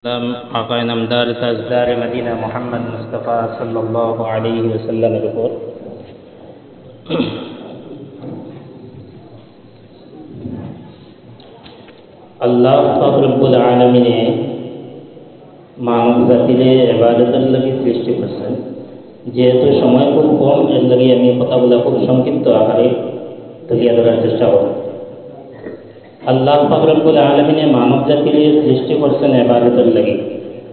आकाए नामदार ताजदार मदीना मोहम्मद मुस्तफ़ा सल्लल्लाहु अलैहि वसल्लम এর উপর আল্লাহ পাক রব্বুল আলামিনে মানব জাতিরে ইবাদতের লাগি সৃষ্টি করেছেন। যেহেতু সময় খুব কম, এর লাগি আমি কথাগুলো খুব সংক্ষিপ্ত আকারে তুলিয়া ধরার চেষ্টা করব। আল্লাহ পাক রব্বুল আলামিনে মানব জাতিরে সৃষ্টি করেছেন ইবাদতের লাগি।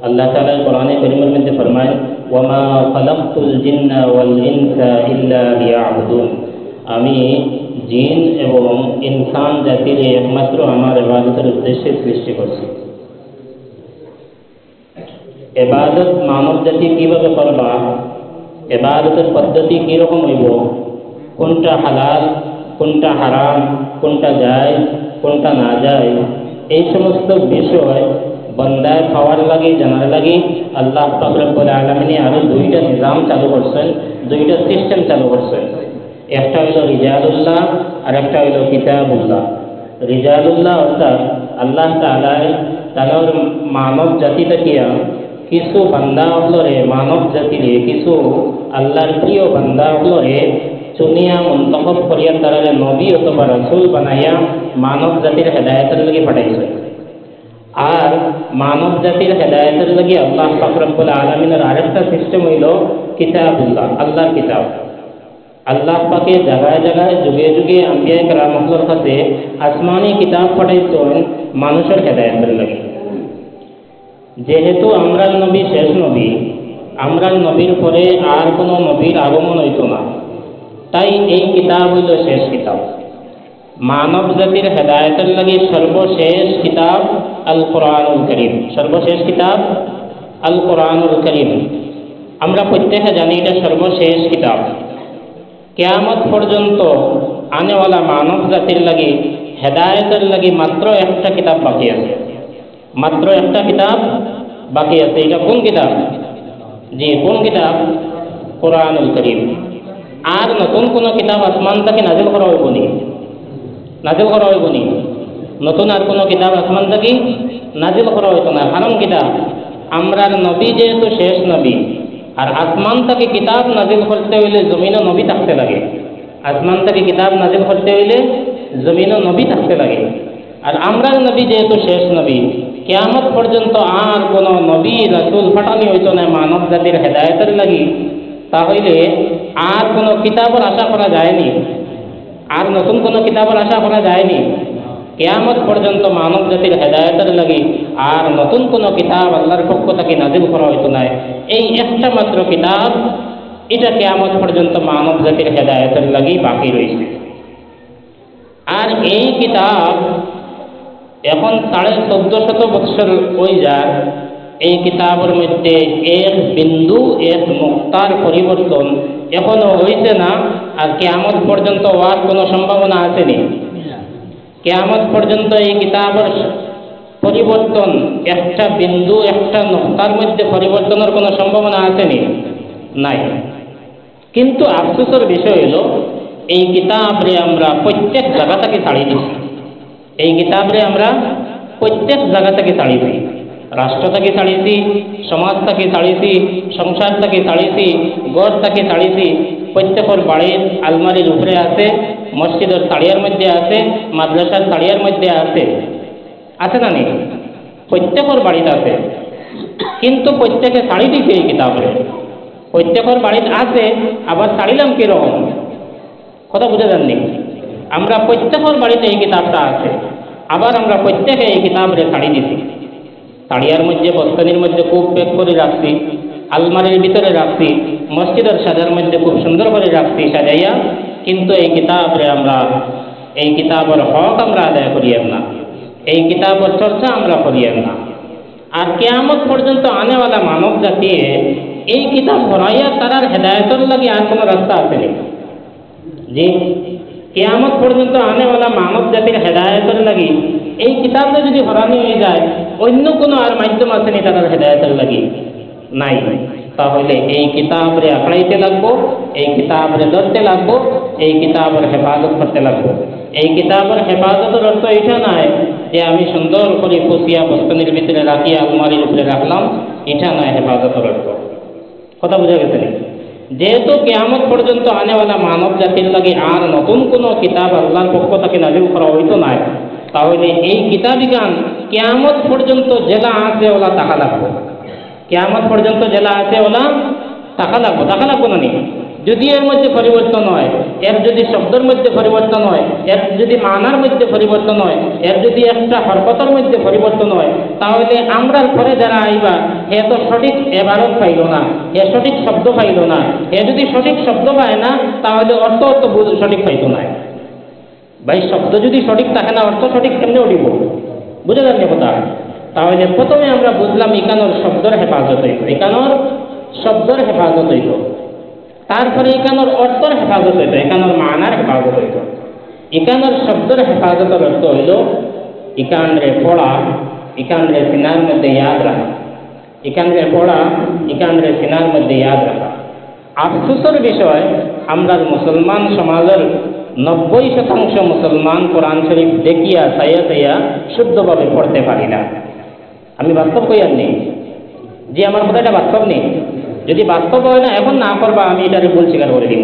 আল্লাহ তাআলা কোরআনে কারীমের মধ্যে ফরমায়, ওয়ামা খালাকতুল জিন্না ওয়াল ইনসা ইল্লা লিয়াবুদুন, আমি জিন এবং ইনসান জাতির একমাত্র আমার ইবাদতের উদ্দেশ্যে সৃষ্টি করছি। ইবাদত মানব জাতি কিভাবে করবা, ইবাদতের পদ্ধতি কীরকম হইব, কোনটা হালাল কোনটা হারাম, কোনটা যায় কোনটা না যায়, এই সমস্ত বিষয় বন্দায় খাওয়ার লাগে জানার লাগে আল্লাহ পাক রব্বুল আলামিন আরো দুইটা নিজাম চালু করছেন, দুইটা সিস্টেম চালু করছেন। একটা হইল রিজালুল্লাহ আর একটা হইল কিতাবুল্লাহ। রিজালুল্লাহ অর্থাৎ আল্লাহ তাআলার মানব জাতি থাকিয়া কিছু বান্দা হলরে, মানব জাতিরে কিছু আল্লাহর প্রিয় বান্দা হলরে চুনিয়া মন্তখব করিয়া তারা নবী অথবা রাসূল বানাইয়া মানব জাতির হেদায়েতের লাগি পাঠাইছে। আর মানব জাতির হেদায়েতের লাগি আল্লাহ পাক রব্বুল আলামিনের আরেকটা সিস্টেম হইল কিতাবুল্লাহ, আল্লাহর কিতাব। আল্লাহ পাকে জায়গায় জায়গায় যুগে যুগে আম্বিয়া কেরামদের কাছে আসমানি কিতাব পাঠাইছেন মানুষের হেদায়েতের লাগি। যেহেতু আমরা নবী শেষ নবী, আমরা নবীর পরে আর কোনো নবীর আগমন হইত না, তাই এই কিতাব হইল শেষ কিতাব। মানব জাতির হেদায়েতের লাগি সর্বশেষ কিতাব আল কোরআনুল করিম, সর্বশেষ কিতাব আল কোরআনুল করিম। আমরা প্রত্যেকে জানি এটা সর্বশেষ কিতাব। কিয়ামত পর্যন্ত আনেওয়ালা মানব জাতির লাগি হেদায়েতের লাগি মাত্র একটা কিতাব বাকি আছে, মাত্র একটা কিতাব বাকি আছে। এটা কোন কিতাব? জি, কোন কিতাব? কোরআনুল করিম। আর নতুন কোনো কিতাব আসমান থেকে নাজিল করা হইব নি? নাজিল করা হইব নি? নতুন আর কোনো কিতাব আসমান থেকে নাজিল করা হইতো না। কারণ কিতাব আমরার নবী যেহেতু শেষ নবী, আর আসমান থেকে কিতাব নাজিল করতে হইলে জমিনও নবী থাকতে লাগে। আসমান থেকে কিতাব নাজিল করতে হইলে জমিনও নবী থাকতে লাগে। আর আমরার নবী যেহেতু শেষ নবী, কিয়ামত পর্যন্ত আর কোনো নবী রাসূল পাঠানি হইতো না মানব জাতির হেদায়েতের লাগি, তাহলে আর কোনো কিতাবের আশা করা যায়নি, আর নতুন কোনো কিতাবের আশা করা যায়নি। কিয়ামত পর্যন্ত মানব জাতির হেদায়েতের লাগি আর নতুন কোনো কিতাব আল্লাহর পক্ষ থেকে নাজিল করা হইতো না। এই একটা মাত্র কিতাব, এটা কিয়ামত পর্যন্ত মানব জাতির হেদায়েতের লাগি বাকি রয়েছে। আর এই কিতাব এখন 1450 বছর হয়ে যায়, এই কিতাবের মধ্যে এক বিন্দু এক নুক্তার পরিবর্তন এখনো হয়েছে না। আর কিয়ামত পর্যন্ত হওয়ার কোনো সম্ভাবনা আসেনি। কিয়ামত পর্যন্ত এই কিতাবের পরিবর্তন একটা বিন্দু একটা নুক্তার মধ্যে পরিবর্তনের কোনো সম্ভাবনা আসেনি, নাই। কিন্তু আফসোসের বিষয় হলো এই কিতাবরে আমরা প্রত্যেক জায়গা থেকে ছাড়িয়ে দিচ্ছি। এই কিতাবরে আমরা প্রত্যেক জায়গা থেকে ছাড়িয়েছি। রাষ্ট্র থেকে ছাড়িয়েছি, সমাজ থেকে ছাড়িয়েছি, সংসার থেকে ছাড়িয়েছি, ঘর থেকে ছাড়িয়েছি। প্রত্যেকের বাড়ির আলমারির উপরে আছে, মসজিদের তাড়িয়ার মধ্যে আছে, মাদ্রাসার তাড়িয়ার মধ্যে আছে, আছে না নেই? প্রত্যেকের বাড়িতে আছে। কিন্তু প্রত্যেকে ছাড়ি দিছে এই কিতাবরে। প্রত্যেকের বাড়িতে আছে, আবার ছাড়িলাম কীরকম কথা বুঝে যাননি? আমরা প্রত্যেকের বাড়িতে এই কিতাবটা আছে, আবার আমরা প্রত্যেকে এই কিতাবরে ছাড়ি দিছি। তাড়িয়ার মধ্যে বস্তানির মধ্যে খুব প্যাক করে রাখছি, আলমারির ভিতরে রাখছি, মসজিদের সাজার মধ্যে খুব সুন্দর করে রাখছি সাজাইয়া। কিন্তু এই কিতাবরে আমরা, এই কিতাবের হক আমরা আদায় করিয়েন না, এই কিতাবের চর্চা আমরা করিয়েন না। আর কিয়ামত পর্যন্ত আনেওয়ালা মানব জাতি এই কিতাব হরাইয়া তারার হেদায়েতের লাগে আর কোনো রাস্তা আসেনি। জি, কিয়ামত পর্যন্ত আনেওয়ালা মানব জাতির হেদায়েতের লাগি এই কিতাবটা যদি হরানি হয়ে যায়, অন্য কোনো আর মাধ্যম আসেনি তাদের হেদায়েতের লাগি, নাই। তাহলে এই কিতাবরে আঁকড়াইতে লাগবো, এই কিতাবরে ধরতে লাগবো, এই কিতাবের হেফাজত করতে লাগবো। এই কিতাবের হেফাজতের অর্থ এটা নয় যে আমি সুন্দর করে পুষিয়া বস্তনের ভিতরে রাখিয়া আলমারির উপরে রাখলাম, এটা নয় হেফাজতের অর্থ। কথা বোঝা গেছে না? যেহেতু কিয়ামত পর্যন্ত আনেওয়ালা মানব জাতির লাগে আর নতুন কোনো কিতাব আল্লাহর পক্ষ থেকে নাজিল করা হইতো না, তাহলে এই কিতাবিগান কিয়ামত পর্যন্ত জেলা আছে ওলা টাকা লাগবো। কিয়ামত পর্যন্ত জেলা আছে ওলা টাকা লাগবো না নি? যদি এর মধ্যে পরিবর্তন হয়, এর যদি শব্দের মধ্যে পরিবর্তন হয়, এর যদি মানার মধ্যে পরিবর্তন হয়, এর যদি একটা হরকতের মধ্যে পরিবর্তন হয়, তাহলে আমরার পরে যারা আইবা হে তো সঠিক এবারত পাইল না, হে সঠিক শব্দ পাইল না। হে যদি সঠিক শব্দ পায় না, তাহলে অর্থ তো সঠিক পাইত না। ভাই শব্দ যদি সঠিক থাকে না, অর্থ সঠিক কেমনে উঠিব? বুঝে যান কথা? তাহলে প্রথমে আমরা বুঝলাম এখানোর শব্দের হেফাজত হইল, এখানোর শব্দের হেফাজত হইল, তারপরে এখানোর অর্থের হেফাজত হইত, এখানোর মানার হেফাজত হইত। এখানোর শব্দের হেফাজতের অর্থ হইল ইকানরে পড়া, ইকানরে সিনার মধ্যে ইয়াদ রাখা, ইকানরে পড়া, ইকানরে সিনার মধ্যে ইয়াদ রাখা। আফসোসের বিষয়, আমরা মুসলমান সমাজের 90% মুসলমান কোরআন শরীফ দেখিয়া চাইয়া শুদ্ধভাবে পড়তে পারি না। আমি বাস্তব কইয়ার নেই যে আমার কথা এটা বাস্তব নেই। যদি বাস্তব হয় না এখন না করবা, আমি এটারে ভুল স্বীকার করে দিব।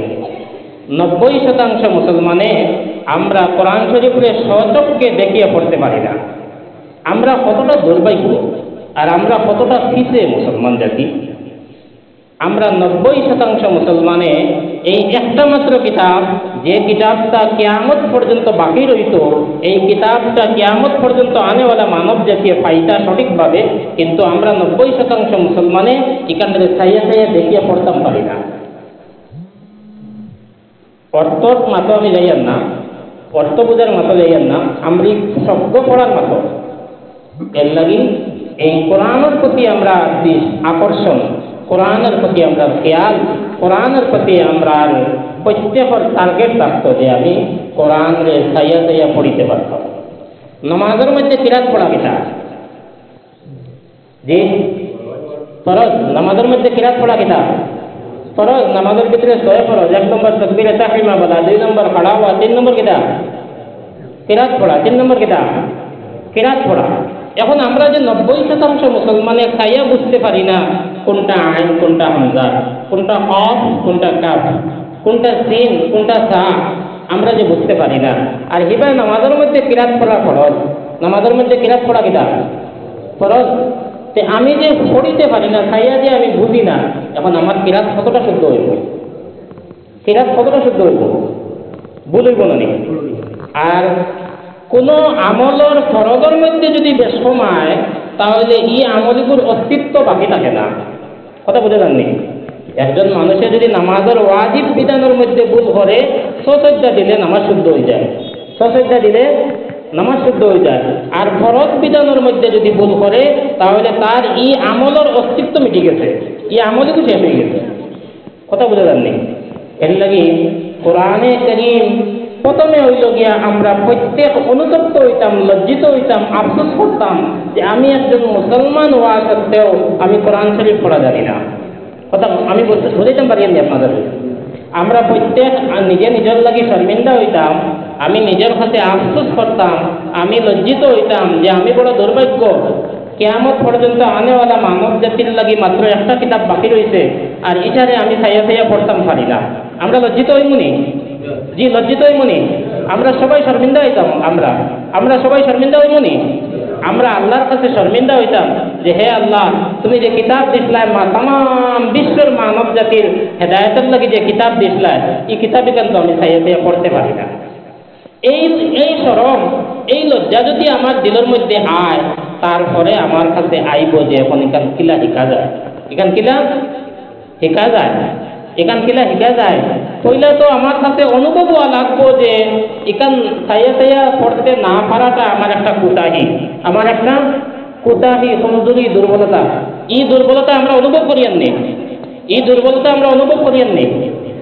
90% মুসলমানে আমরা কোরআন শরীফে সচক্ষে দেখিয়া পড়তে পারি না। আমরা কতটা দুর্ভাগ্য আর আমরা কতটা পিছে মুসলমান জাতি। আমরা 90% মুসলমানে এই একটা মাত্র কিতাব, যে কিতাবটা কিয়ামত পর্যন্ত বাকি রইত, এই কিতাবটা কিয়ামত পর্যন্ত আনেওয়ালা মানব জাতীয় পাইতা সঠিকভাবে, কিন্তু আমরা 90% মুসলমানে এখানে চাইয়া দেখিয়ে পড়তাম পারি না। অর্থর মাতো আমি যাইয়ার না, অর্থ বোঝার মাতো যাইয়ার না, আমরা শব্দ পড়ার মাতো। এর লাগি এই কোরআনের প্রতি আমরা আকর্ষণ, কোরআনের প্রতি আমরা খেয়াল, কোরআনের প্রতি আমরা প্রত্যেকের টার্গেট থাকতো যে আমি কোরআনরে চাইয়া পড়িতে পারতাম। নামাজের মধ্যে কিরাত পড়া কিতা জি ফরজ, নামাজের মধ্যে কিরাত পড়া কিতা ফরজ। নামাজের ভিতরে 6 ফরজ, 1 নম্বর তাকবীরে তাহরিমা বলা, 2 নম্বর খাড়া হওয়া, 3 নম্বর কিতা কিরাত পড়া, 3 নম্বর কিতা কিরাত পড়া। এখন আমরা যে 90% মুসলমানে খাইয়া বুঝতে পারি না কোনটা আইন, কোনটা হামজা, কোনটা কফ, কোনটা কাফ, কোনটা সিন, কোনটা সা, আমরা যে বুঝতে পারি না। আর এবার নামাজের মধ্যে কিরাত পড়া ফরজ, নামাজের মধ্যে কিরাত পড়া কিতা ফরজ। আমি যে পড়িতে পারি না, খাইয়া যে আমি বুঝি না, এখন আমার কিরাত কতটা শুদ্ধ হইব? কিরাত কতটা শুদ্ধ হইব? ভুল হইব না? আর কোনো আমলের ফরজের মধ্যে যদি বেশমায়, তাহলে এই আমলগুলোর অস্তিত্ব বাকি থাকে না। কথা বুঝে যাননি? একজন মানুষের যদি নামাজের ওয়াজিব বিধানের মধ্যে ভুল করে, সজদা দিলে নামাজ শুদ্ধ হয়ে যায়, সজদা দিলে নামাজ শুদ্ধ হয়ে যায়। আর ফরজ বিধানের মধ্যে যদি ভুল করে, তাহলে তার এই আমলের অস্তিত্ব মিটে গেছে, এই আমলগুলো শেষ হয়ে গেছে। কথা বুঝে যাননি? এর লাগি কোরআনে কারীম প্রথমে হইল গিয়া আমরা প্রত্যেক অনুতপ্ত হইতাম, লজ্জিত হইতাম, আফসোস করতাম যে আমি একজন মুসলমান হওয়া সত্ত্বেও আমি কোরআন শরীফ পড়া জানি না। কথা আমি বুঝাইতে পারি নি আপনাদের? আমরা প্রত্যেক নিজের লাগি শর্মিন্দা হইতাম, আমি নিজের সাথে আফসোস করতাম, আমি লজ্জিত হইতাম যে আমি বড় দুর্ভাগ্য, কিয়ামত পর্যন্ত আনেওয়ালা মানব জাতির লাগি মাত্র একটা কিতাব বাকি রয়েছে, আর এটারে আমি চাইয়া পড়তাম পারি না। আমরা লজ্জিত হইমুনি? জি লজ্জিত হইমুনি? আমরা সবাই শর্মিন্দা হইতাম, আমরা সবাই শর্মিন্দা হইমুনি? আমরা আল্লাহর কাছে শর্মিন্দা হইতাম যে হে আল্লাহ, তুমি যে কিতাব দিসলাই তাম বিশ্বের মানব জাতির হেদায়তের লাগি যে কিতাব দিসলাই, এই কিতাবে কিন্তু আমি চাইয়া পড়তে পারি না। এই শরম, এই লজ্জা যদি আমার দিলের মধ্যে আয়, তারপরে আমার কাছে আইব যে এখন এখান কিলা শিখা যায়, এখান কিলা শিখা যায়, এখান কিলা শিখা যায়। পইলে তো আমার কাছে অনুভব হওয়া লাগবো যে এখান চাইয়া পড়তে না পারাটা আমার একটা কুতাহি, আমার একটা কুতাহি, কমজোরি, দুর্বলতা। এই দুর্বলতা আমরা অনুভব করিয়ান নেই, এই দুর্বলতা আমরা অনুভব করিয়ান নেই,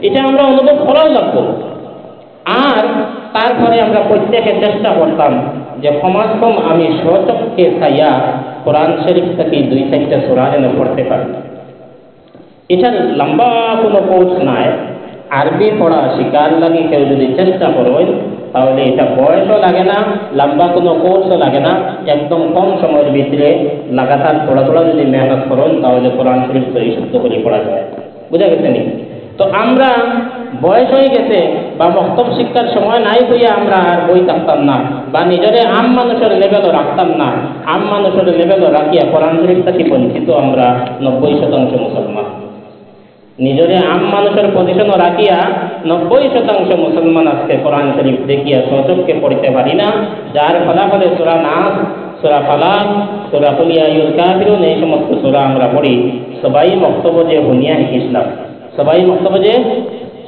এটা আমরা অনুভব করাও লাগবো। আর তারপরে আমরা প্রত্যেকে চেষ্টা করতাম যে কমাস আমি স্বচক্ষে চাইয়া কোরআন শরীফ থেকে 2-4টা সূরা যেন পড়তে পারি। এটার লম্বা কোনো কোর্স নাই। আরবি পড়া শিকার লাগে কেউ যদি চেষ্টা করেন তাহলে এটা বয়সও লাগে না, লম্বা কোনো কোর্সও লাগে না, একদম কম সময়ের ভিতরে লাগাতার পড়া যদি মেহনত করেন তাহলে কোরআন শরীফ শুদ্ধ করে পড়া যায়। বুঝা গেছে নি? তো আমরা বয়স হয়ে গেছে বা মক্তব শিক্ষার সময় নাই হইয়া আমরা আর বই থাকতাম না বা নিজের আম মানুষের লেভেলও রাখতাম না। আম মানুষের লেভেলও রাখিয়া কোরআন শরীফ থেকে বঞ্চিত আমরা 90% মুসলমান। নিজের আম মানুষের পজিশনও রাখিয়া 90% মুসলমান আজকে কোরআন শরীফ দেখিয়া সচক্ষে পড়তে পারি না, যার ফলাফলে সূরা নাস, সূরা ফালাক, সূরা কুল ইয়া আইয়ুল কাফিরুন এই সমস্ত সূরা আমরা পড়ি সবাই মক্তব যে শুনিয়া শিখিছিলাম, সবাই মক্তব যে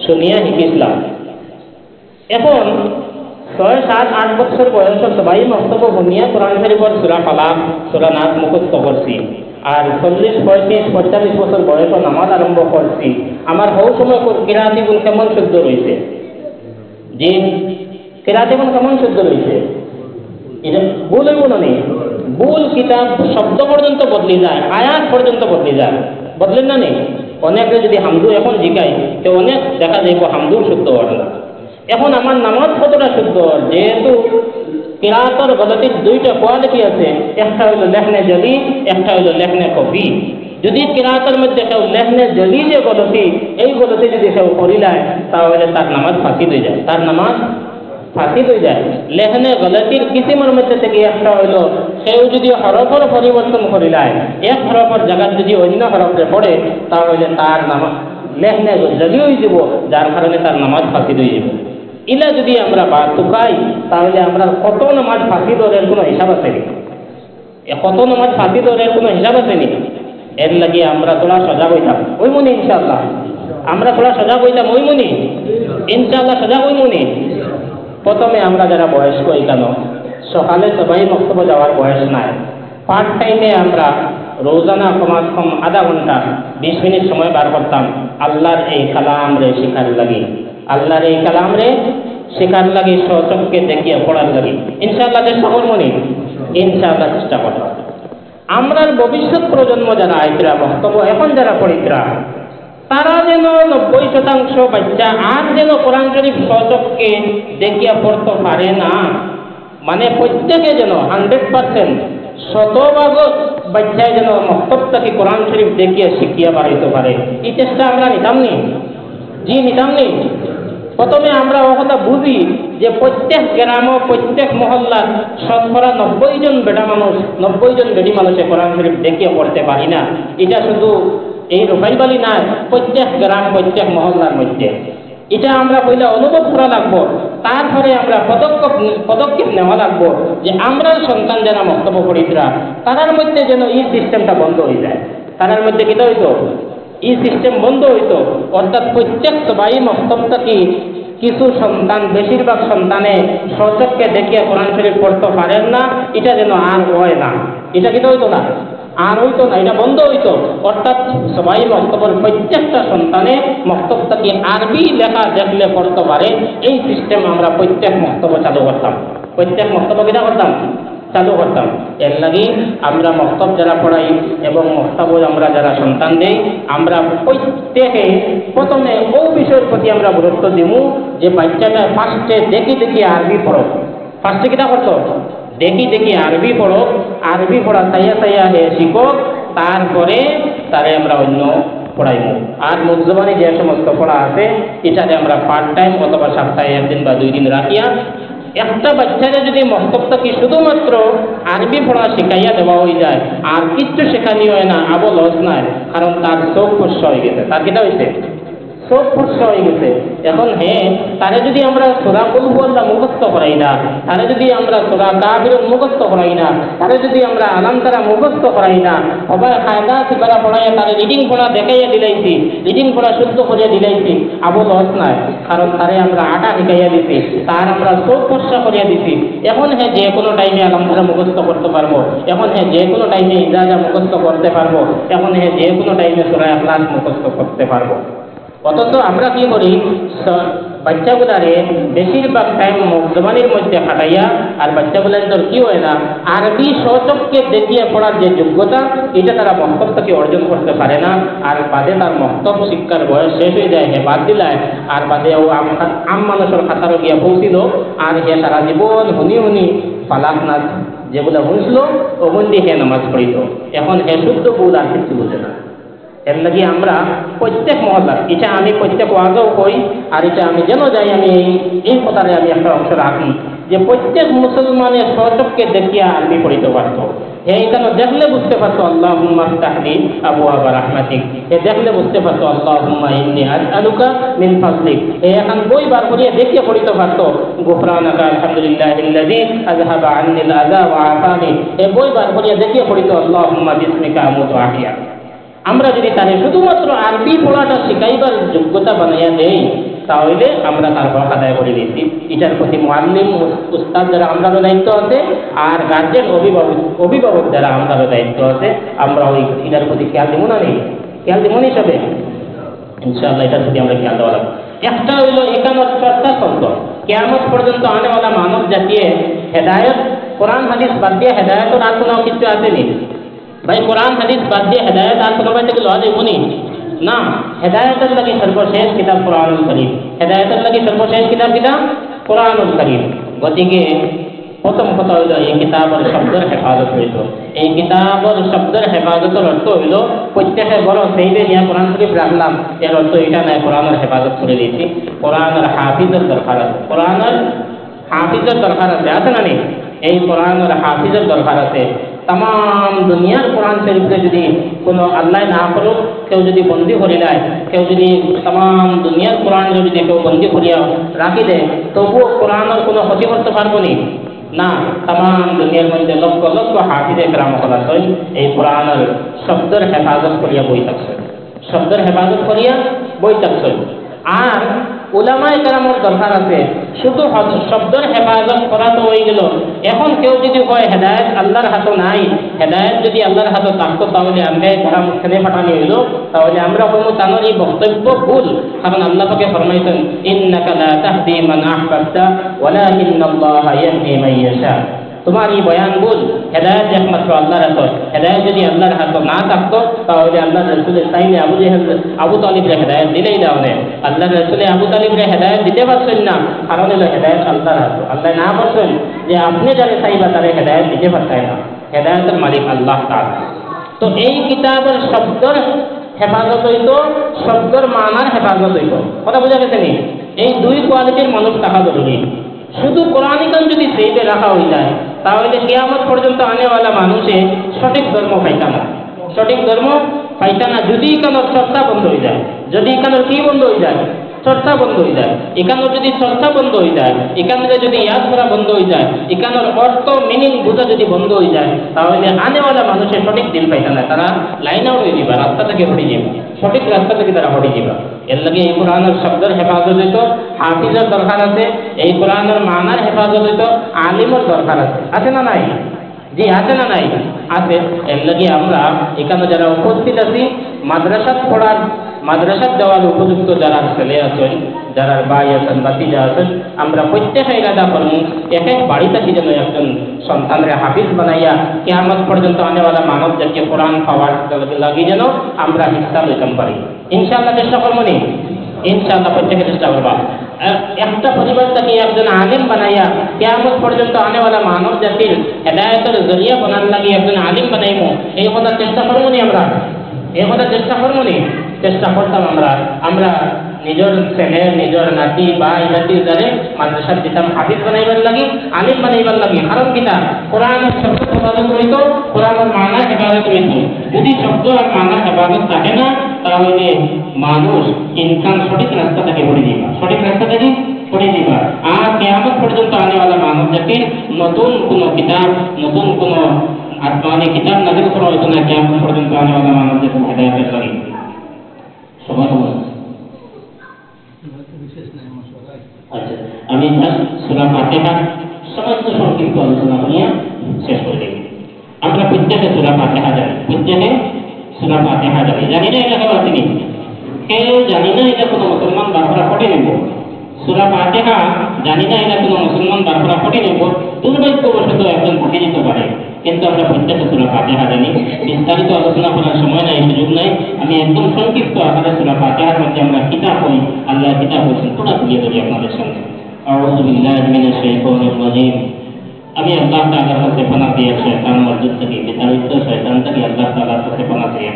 শুনিয়া শিখিছিলাম। এখন 6, 7, 8 বছর বয়সে সবাই মক্তব শুনিয়া কোরআন শরীফের সূরা ফালাক, সূরা নাস মুখস্থ করছি। আর 40, 35, 45 বছর বয়সে নামাজ আরম্ভ করছি। আমার হৌ সময় কিরাতি গুণ কেমন শুদ্ধ রয়েছে? জি, কিরাতি গুণ কেমন শুদ্ধ রয়েছে? এটা ভুল হইব না নেই? ভুল কিতাব শব্দ পর্যন্ত বদলি যায়, আয়াত পর্যন্ত বদলি যায়, বদলেন না নেই? অনেকে যদি হামদু এখন জিগাই তো অনেক দেখা যাইব হামদু শুদ্ধ হয় না। এখন আমার নামাজ কতটা শুদ্ধ? যেহেতু কিরাতর গলতির দুইটা কোয়ালিটি আছে, একটা হইল লেখনে জলি, একটা হইল লেখনে কফি। যদি কিরাতের মধ্যে কেউ লেখনে জলি যে গলতি, এই গলতি যদি কেউ করিলায় তাহলে তার নামাজ ফাঁসি হয়ে যায়, তার নামাজ ফাঁসি হয়ে যায়। লেখনে গলতির কিসিমের মধ্যে থেকে একটা হইল কেউ যদি হরফের পরিবর্তন করিলায়, এক হরফের জায়গায় যদি অন্য হরফে পড়ে তাহলে তার নামাজ লেখনে জলি হয়ে যাব, যার কারণে তার নামাজ ফাঁসি হয়ে যাব। ইলা যদি আমরা বাদ চুকাই তাহলে আমরা কত নামাজ ফাঁসি দরের কোনো হিসাব আছে নি? কত নামাজ ফাঁসি দরের কোনো হিসাব আছে নি? এর লাগে আমরা তোরা সজাগ হইতাম, ওই মনে ইনশাআল্লাহ আমরা তোরা সজাগ হইতাম, ওই মনে ইনশাআল্লাহ সজাগ হই মনে। প্রথমে আমরা যারা বয়স্ক এখানে সকালে সবাই মক্তব যাওয়ার বয়স নাই, পার্ট টাইমে আমরা রোজানা কমাস কম আধা ঘন্টা 20 মিনিট সময় বার করতাম আল্লাহর এই কালাম রে শিখার লাগে, আল্লাহর এই কালাম রে শেখার লাগে, সচক্ষে দেখিয়া পড়ার লাগে। ইনশাআল্লাহ চেষ্টা করবো নি? ইনশাআল্লাহ চেষ্টা করবো। আমরার ভবিষ্যৎ প্রজন্ম যারা আইতরা বক্তব্য এখন যারা পড়িতরা তারা যেন 90% বাচ্চা আর যেন কোরআন শরীফ সচক্ষে দেখিয়া পড়তে পারে না, মানে প্রত্যেকে যেন 100% শতভাগ বাচ্চায় যেন মক্তবটাকে কোরআন শরীফ দেখিয়া শিখিয়া বাড়াইতে পারে, এই চেষ্টা আমরা নিতাম নি? জি নিতাম নি? প্রথমে আমরা ও কথা বুঝি যে প্রত্যেক গ্রাম প্রত্যেক মহল্লার শতকরা 90 জন বেটা মানুষ 90 জন বেটি মানুষে কোরআন শরীফ দেখিয়ে পড়তে পারি না। এটা শুধু এই রোফাইবালি না, প্রত্যেক গ্রাম প্রত্যেক মহল্লার মধ্যে এটা আমরা পয়লা অনুভব করা লাগবো। তারপরে আমরা পদক্ষেপ নেওয়া লাগবো যে আমরা সন্তান যারা মক্তব্য পড়িতরা তার মধ্যে যেন এই সিস্টেমটা বন্ধ হয়ে যায়, তার মধ্যে কিটা হইতো এই সিস্টেম বন্ধ হইতো। অর্থাৎ প্রত্যেক সবাই মক্তবটাকে কিছু সন্তান, বেশিরভাগ সন্তানে সচক্ষে দেখিয়ে কোরআন শরীফ পড়তে পারেন না, এটা যেন আর হয় না। এটা কিটা হইতো না, আর হইতো না, এটা বন্ধ হইতো। অর্থাৎ সবাই মক্তবের প্রত্যেকটা সন্তানে মক্তবটাকে আরবি লেখা দেখলে পড়তে পারে, এই সিস্টেম আমরা প্রত্যেক মক্তব চালু করতাম, প্রত্যেক মক্তব কিটা করতাম চালু করতাম। এর লাগে আমরা মক্তব যারা পড়াই এবং মক্তব আমরা যারা সন্তান দেই, আমরা প্রত্যেকে প্রথমে ও বিষয়ের প্রতি আমরা গুরুত্ব দিব যে বাচ্চাটা ফার্স্টে দেখি দেখি আরবি পড়ো। ফার্স্টে কিটা করতো? দেখি দেখি আরবি পড়ো, আরবি পড়া চাইয়া চাইয়া হে শিখো, তারপরে তারে আমরা অন্য পড়াইব। আর মুখজবানি যে সমস্ত পড়া আছে এটাতে আমরা পার্ট টাইম অথবা সপ্তাহে 1 দিন বা 2 দিন রাখিয়া একটা বাচ্চারা যদি মক্তবটাকে শুধুমাত্র আরবি পড়া শেখাইয়া দেওয়া হয়ে যায় আর কিচ্ছু শেখানি হয় না, আবো লস নাই, কারণ তার চোখ ফুস্য হয়ে গেছে। তার কিটা হয়েছে? চোখ ফুস্য হয়ে গেছে। এখন তারে যদি আমরা সূরা কুল হুয়াল্লাহ মুখস্থ করাই না, তারে যদি আমরা সূরা কাফিরুন মুখস্থ করাই না, তারে যদি আমরা আলাম তারা মুখস্থ করাই না, সবাই কায়দা সিবারা পড়াইয়া তারে রিডিং পড়া দেখাইয়া দিলাইছি, রিডিং পড়া শুদ্ধ করিয়া দিলাইছি, আবো লস নাই, কারণ তারে আমরা আটা শিখাইয়া দিছি, তার আমরা চোখ ফুস্য করিয়া দিছি। এখন যে কোনো টাইমে আলাম তারা মুখস্থ করতে পারবো, এখন যে কোনো টাইমে ইজাজা মুখস্থ করতে পারবো, এখন যে কোনো টাইমে সূরা ইখলাস মুখস্থ করতে পারবো। অথচ আমরা কি করি, বাচ্চাগুলারে বেশিরভাগ টাইম জবানির মধ্যে খাটাইয়া আর বাচ্চাগুলার তোর কি হয় না আরবি সচককে দেখিয়ে পড়ার যে যোগ্যতা এটা তারা মক্তব থেকে অর্জন করতে পারে না, আর বাদে তার মক্তব শিক্ষার বয়স শেষ হয়ে যায়, হে বাদ দিলায় আর বাদে ও আম মানুষের খাতারও গিয়া পৌঁছিল আর হে সারা জীবন হুনি হুনি পালাক না যেগুলো বুঝলো ওগুলি হে নামাজ পড়িত, এখন হে শুদ্ধ ভুল আর কিছু বুঝে না। এর লাগে আমরা প্রত্যেক মহল্লা, এটা আমি প্রত্যেক ওয়াজও কই আর এটা আমি যেন যাই আমি এই কথারে আমি একটা অংশ রাখি যে প্রত্যেক মুসলমানের সচককে দেখিয়া আরবি পড়িতে পারত। এইখানে দেখলে বুঝতে পারতো আল্লাহুম্মা ফতাহলি আবওয়াবা রাহমাতিক, এ দেখলে বুঝতে পারতো আল্লাহুম্মা ইন্নী আসআলুকা মিন ফাদলিক, এখন বই বার করিয়া দেখিয়ে পড়িতে পারতো গুফরানাকা আলহামদুলিল্লাহিল্লাযী আযহাবা আন্নিল আযা ওয়া আফানি, এ বই বার করিয়া দেখিয়ে পড়িতো আল্লাহুম্মা বিসমিকা আমুতু ওয়া আহইয়া। আমরা যদি তারে শুধুমাত্র আরবি পড়াটা শিখাইবার যোগ্যতা বানাইয়া দেই তাহলে আমরা তার হক আদায় করে দিচ্ছি। এটার প্রতি মুআল্লিম উস্তাদ যারা আমরারও দায়িত্ব আছে আর গার্জেন অভিভাবক যারা আমরারও দায়িত্ব আছে, আমরা ওই এটার প্রতি খেয়াল দিব না নেই, খেয়াল দিব না হিসাবে ইনশাআল্লাহ এটার প্রতি আমরা খেয়াল দেওয়া লাগবে। একটা হইল একামত চর্চা শব্দ, কিয়ামত পর্যন্ত আনেওয়ালা মানব জাতিয়ে হেদায়ত, কোরআন হাদিস বাদ দিয়ে হেদায়তের আর কোনো কিছু আসেনি ভাই, কোরআন হাদিস বাদ দিয়ে হেদায়ত আর কোনো ভাই থেকে লওয়া যাবনি না। হেদায়তের লাগে সর্বশেষ কিতাব কোরআনুল কারীম, হেদায়তের লাগে সর্বশেষ কিতাব কোরআনুল কারীম। গতিকে প্রথম কথা হইল এই কিতাবর শব্দের হেফাজত হইল। এই কিতাবর শব্দের হেফাজতের অর্থ হইল প্রত্যেকের বড় সেইবে নিয়ে কোরআন শরীফ রাখলাম, এর অর্থ এটা নয় কোরআনের হেফাজত করে দিয়েছি। কোরআনের হাফিজের দরকার আছে, কোরআনের হাফিজের দরকার আছে, আছে না নেই? এই কোরআনের হাফিজের দরকার আছে। তাম দুনিয়ার কোরআন শরীফে যদি কোনো আল্লাহ না করুক কেউ যদি বন্দি করে দেয়, কেউ যদি তাম দুনিয়ার কোরআন যদি কেউ বন্দি করিয়া রাখি দেয় তবুও কোরআনের কোনো ক্ষতি করতে পারবো না। তাম দুনিয়ার মধ্যে লক্ষ লক্ষ হাফিজে কেরাম আছে এই কোরআনের শব্দের হেফাজত করিয়া বই থাকছে, শব্দের হেফাজত করিয়া বই থাকছে। আর উলামায়ে কেরামের দরকার আছে, শুধু শব্দের হেফাজত করা তো হয়ে গেল। এখন কেউ যদি কয় হেদায়েত আল্লাহর হাতে নাই, হেদায়েত যদি আল্লাহর হাতে থাকতো তাহলে আমরা তারা মুখে পাঠানি হইল, তাহলে আমরা কোনো তানোর এই বক্তব্য ভুল। কারণ আল্লাহ পাকে ফরমাইছেন ইন্নাকা লা তাহদি মান আহবাবতা ওয়ালাকিন্নাল্লাহা ইয়াহদি মান ইয়াশা, তোমার এই বয়ান ভুল, হেদায়েত একমাত্র আল্লাহর হাতে। হেদায়েত যদি আল্লাহর হাতে না থাকতো তাহলে আল্লাহ রাসূলের চাইলে আবু তালিবরে হেদায়েত দিলেই দাও না। আল্লাহ রাসূলে আবু তালিবরে হেদায়েত দিতে পারছেন না, কারণ হলো হেদায়েত আল্লাহর হাতে। আল্লাহ না বলছেন যে আপনি যারা চাইবা তারা হেদায়েত দিতে পারছেন না, হেদায়েতের মালিক আল্লাহ তাআলা। তো এই কিতাবের শব্দের হেফাজত হইত, শব্দের মানার হেফাজত হইত। কথা বোঝা গেছে নি? এই দুই কোয়ালিটির মানুষ থাকা জরুরি। শুধু কোরআনিকান যদি সেইবে রাখা হয়ে যায় তাহলে কিয়ামত পর্যন্ত আনেওয়ালা মানুষে সঠিক ধর্ম পাইতা না, সঠিক ধর্ম পাইতা না। যদি এখানোর চর্চা বন্ধ হয়ে যায়, যদি এখানোর কি বন্ধ হয়ে যায়, চর্চা বন্ধ হয়ে যায়, এখানোর যদি চর্চা বন্ধ হয়ে যায়, এখানে যদি ইয়াদ করা বন্ধ হয়ে যায়, এখানোর অর্থ মিনিং বোঝা যদি বন্ধ হয়ে যায় তাহলে আনেওয়ালা মানুষের সঠিক দিন পাইতা না, তারা লাইন আউট হয়ে যাবে, রাস্তা থেকে হটে যাবে, সঠিক রাস্তা থেকে তারা হটে যাবে। এর লাগে এই কোরআনের শব্দের হেফাজত হইতো, হাফিজের দরকার আছে। এই কোরআনের মানার হেফাজত হইতো, আলিমের দরকার আছে। আছে না নাই? জি আছে না নাই? আছে। এর লাগে আমরা এখানে যারা উপস্থিত আছি মাদ্রাসাত পড়ার, মাদ্রাসাত দেওয়ার উপযুক্ত যারা ছেলে আছেন, যারা ভাই আছেন, বাতিজা আছেন, আমরা প্রত্যেকে ইরাদা করবো এক এক বাড়ি থেকে যেন একজন সন্তানরে হাফিজ বানাইয়া কিয়ামত পর্যন্ত আনেওয়ালা মানব জাতিকে কোরআন পাওয়ার লাগি যেন আমরা হিস্সা লইতে পারি। ইনশাআল্লাহ চেষ্টা করবো নি? ইনশাআল্লাহ প্রত্যেকে চেষ্টা করবা। একটা পরিবার থেকে একজন আলিম বানাইয়া কিয়ামত পর্যন্ত আনেওয়ালা মানব জাতির হেদায়েতের জরিয়া বানার লাগি একজন আলিম বানাইমু, এই কথা চেষ্টা করবো নি? আমরা এই কথা চেষ্টা করবো নি? চেষ্টা করতাম আমরা নিজের ছেলে, নিজের নাতি বা নাতি যারে মাদ্রাসা দিতাম হাফিজ বানাইবার লাগি, আলিম বানাইবার লাগি। কারণ কিনা কোরআনের শব্দ হেফাজত হইতো, কোরআনের মানা হেফাজত হইতো। যদি শব্দ আর মানা হেফাজত থাকে না তাহলে মানুষ ইনসান সঠিক রাস্তা থেকে পড়ে দিবা, সঠিক রাস্তা থেকে পড়ে দিবা। আর কিয়ামত পর্যন্ত আনেওয়ালা মানব জাতির নতুন কোনো কিতাব, নতুন কোনো আসমানি কিতাব নাযিল করা হইতো না কিয়ামত পর্যন্ত আনেওয়ালা মানব জাতির হেদায়েতের লাগি। সবাই আচ্ছা, আমি সূরা ফাতিহা সমস্ত সংক্ষিপ্ত আলোচনা নিয়ে শেষ করে দেব। আমরা প্রত্যেকে সূরা ফাতিহা জানি, প্রত্যেকে সূরা ফাতিহা জানি। জানি না এটা কেউ আসেনি, কেউ জানি না এটা কোনো মুসলমান বাপরা পড়ে নেব। সূরা ফাতিহা জানি না এটা কোনো মুসলমান বারবার পড়ে নেব, দুর্ভাগ্যবশত একজন পড়ে নিতে পারে, কিন্তু আমরা প্রত্যেকটা সূরা ফাতিহা জানি। বিস্তারিত আলোচনা করার সময় নাই, সুযোগ নাই, আমি একদম সংক্ষিপ্ত আকারে সূরা ফাতিহার মধ্যে আমরা কিতাব হই, আল্লাহ কিতাব হয়েছেন পুরা তুলে ধরি আপনাদের সামনে। আউযু বিল্লাহি মিনাশ শাইতানির রাজিম। আমি আল্লাহ তাআলার কাছে পানাহ দিই শয়তান মরদুদ থেকে, বিতাড়িত শয়তান থেকে আল্লাহ তাআলার কাছে পানাহ দিই।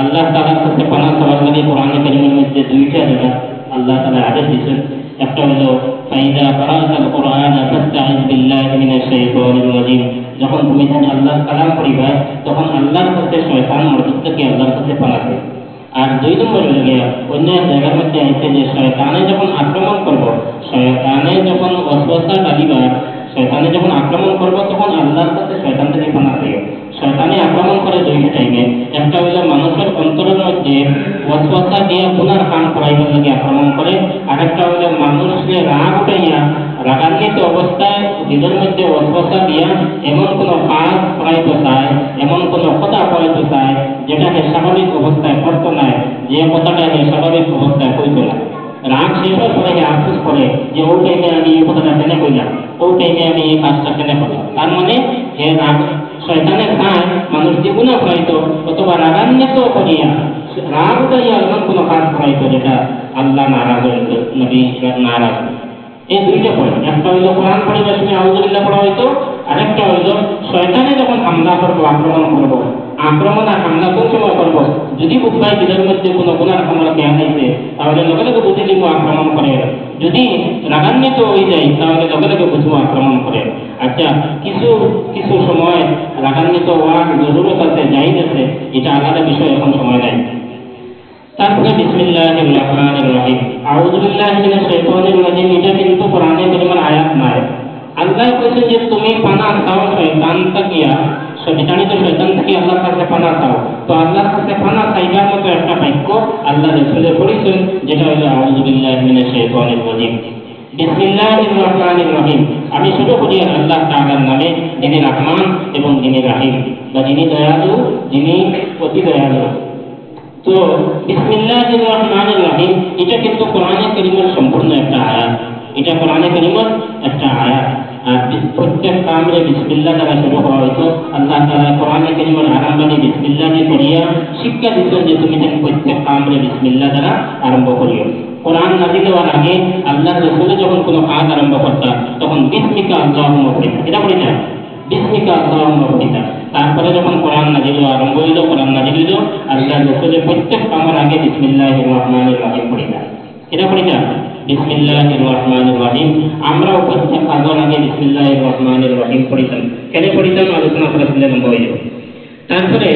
আল্লাহ তাআলার কাছে পানাহ চাওয়ার লাগে কোরআনে কারীমের মধ্যে দুইটা জায়গা আল্লাহ তাআলা আদেশ দিয়েছেন। একটা হলো ফাইদা কারাতাল কুরআন ফাস্তাইজ বিল্লাহি মিনাশ শাইতানির রাজিম। যখন তুমি আল্লাহর কালাম পড়িবা তখন আল্লাহর কাছে শয়তান মরদুদ থেকে আল্লাহর কাছে পানাহ দিও। আর দুই নম্বর হলো গিয়া অন্য জায়গার মধ্যে আছে যে শয়তানে যখন আক্রমণ করব, শয়তানে যখন ওয়াসওয়াসা ডালিবা, শয়তানে যখন আক্রমণ করব তখন আল্লাহর কাছে শয়তান থেকে পানাহ দিও। শয়তানে আক্রমণ করে দুইটা টাইমে, একটা হলো মানুষের অন্তরের মধ্যে ওয়াসওয়াসা দিয়ে গুনার কাম করাইবার লাগে আক্রমণ করে, আর একটা হলো মানুষকে রাগ উঠাইয়া রাগান্বিত অবস্থায় দিলের মধ্যে ওয়াসওয়াসা দিয়া এমন কোনো কাজ করাইতে চায়, এমন কোনো কথা করাইতে চায় যেটা স্বাভাবিক অবস্থায় করতো না, যে কথাটা স্বাভাবিক অবস্থায় হইতো না। রাগ শেষ হওয়ার পরে আফসোস করে যে ও টাইমে আমি এই কথাটা কেন কইলাম, ও টাইমে আমি এই কাজটা কেন করলাম। তার মানে যে রাগ শয়তানের চায় মানুষ যে গুনাহ করাইতো অথবা রাগান্বিত করিয়া রাগ উঠাইয়া এমন কোনো কাজ করাইতো যেটা আল্লাহ নারাজ হইতো, নবী নারাজ। এই দুইটা পয়েন্ট, একটা হইল কোরআন পড়িবার সময় আউযু বিল্লাহ পড়া হইতো, আরেকটা হইল শয়তানে যখন হামলা করবো, আক্রমণ করবো, আক্রমণ আর হামলা কোন সময় করবো, যদি বুঝবাই দিলের মধ্যে কোনো গুনার হামলা জ্ঞান হয়েছে তাহলে লগে লগে বুঝে দিব আক্রমণ করে, যদি রাগান্বিত হয়ে যায় তাহলে লগে লগে বুঝবো আক্রমণ করে। আচ্ছা, কিছু কিছু সময় রাগান্বিত হওয়ার জরুরত আছে, জাহিদ আছে, এটা আলাদা বিষয়, এখন সময় নাই। তারপরে বিসমিল্লাহির রহমানির রহিম, আউযু বিল্লাহি মিনাশ শাইতানির রাজিম, এটা কিন্তু কোরআনে কারীমের আয়াত নয়। আল্লাহ কইছেন যে তুমি পানাহ চাও শয়তান থেকে, বিতাড়িত শয়তান থেকে আল্লাহর কাছে পানাহ চাও। তো আল্লাহর কাছে পানাহ চাইবার মতো একটা বাক্য আল্লাহ রাসূলের পরিচয়, যেটা হলো আউযু বিল্লাহি মিনাশ শাইতানির রাজিম, বিসমিল্লাহির রহমানির রহিম। আমি শুরু করি আল্লাহ তাআলার নামে, যিনি রহমান এবং যিনি রহিম, বা যিনি দয়ালু, যিনি অতি দয়ালু। তো বিসমিল্লাহির রহমানির রহিম এটা কিন্তু কোরআনে কারীমের সম্পূর্ণ একটা আয়াত, এটা কোরআনে কারীমের একটা আয়াত। আর প্রত্যেক কামরে বিসমিল্লাহ দ্বারা শুরু হওয়া হয়তো আল্লাহ তাআলা কোরআনে কারীমের আরম্ভে বিসমিল্লাহ দিয়ে করিয়া শিক্ষা দিচ্ছেন যে তুমি প্রত্যেক কামরে বিসমিল্লাহ দ্বারা আরম্ভ করিও। কোরআন নাযিল হওয়ার আগে আল্লাহ রাসূল যখন কোনো কাজ আরম্ভ করতেন তখন বিসমিকা আল্লাহুম্মা পড়িতেন, এটা পড়িতেন বিসমিকা আল্লাহুম্মা পড়িতেন। তারপরে যখন কোরআন নাযিল আরম্ভ হইল, কোরআন নাযিল হইল, আল্লাহ রাসূলের প্রত্যেক কামের আগে বিসমিল্লাহির রহমানির রহিম পড়িতেন, এটা পড়িতেন বিসমিল্লাহির রহমানির রহিম। আমরাও প্রত্যেক কাজের আগে বিসমিল্লাহির রহমানির রহিম পড়িতেন। কেন পড়িতেন আলোচনা করেছিলেন বইয়ে। তারপরে